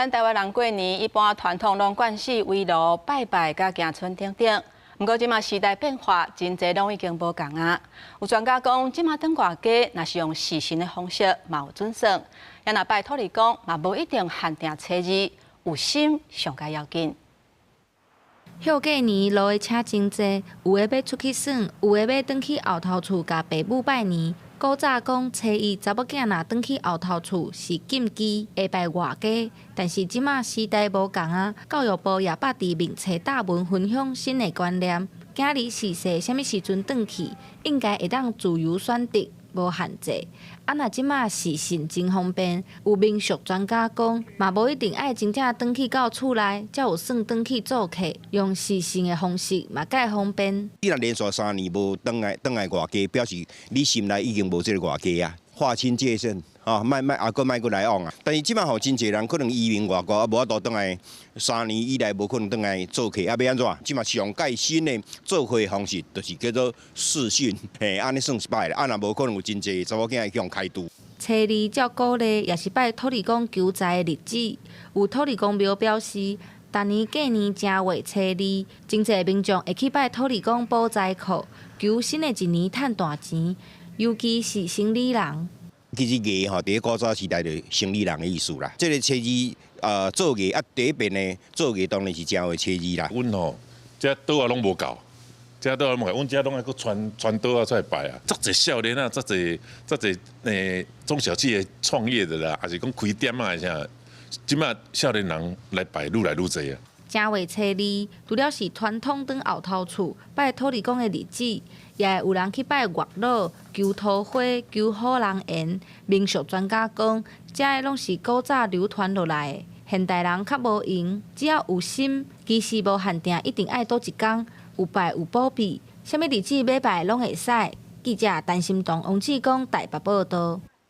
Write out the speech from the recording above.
咱台湾人过年一般传统拢惯是围炉拜拜，甲行村顶顶。不过即马时代变化，真侪拢已经无共啊。有专家讲，即马当外家，若是用时辰的方式，嘛有准算；也若拜土地公，嘛无一定限定初二，有心上加要紧。休过年路的车真济，有的要出去耍，有的要转去后头厝甲爸母拜年。古早讲初一查某囝若转去后头厝是禁忌，会拜外家。但是即马时代无共啊，教育部也捌伫明册大文分享新的观念。囝儿逝世啥物时阵转去，应该会当自由选择，无限制。若即马时辰真方便，有民俗专家讲，嘛无一定爱真正转去到厝内，才有算转去做客。用时辰的方式嘛，介方便。你若连续3年无转来外家，表示你心内已经无这个外家啊，划清界限。莫过来往啊！但是即摆吼，真侪人可能移民外国，啊无法度转来3年以内无可能转来做客，啊要安怎？即摆上介新的做会方式，就是叫做视讯，安尼算是拜啦。若无可能有真侪查某囝会去用开除。初二照古历也是拜土地公求财的日子，有土地公庙表示，逐年过年正月初二，真侪民众会去拜土地公保财库，求新的一年赚大钱，尤其是生理人。其实艺吼，伫古早时代就生理人的意思啦。这个初二做艺啊，第一遍呢做艺当然是正月初二啦。阮吼，遮岛啊拢无够，遮岛啊拢无够，阮遮拢爱搁传岛啊出来拜啊。足侪少年啊，足侪中小企业创业的啦，还是讲开店啊啥，即马少年人来拜愈来愈侪啊。正月初二，除了是传统转后头厝拜土地公的日子，也会有人去拜月老、求桃花、求好人缘。民俗专家讲，这个拢是古早流传落来的，现代人较无用，只要有心，其实无限定一定爱倒一天，有拜有保庇，啥物日子要拜拢会使。记者陈心栋、王志光台北报道。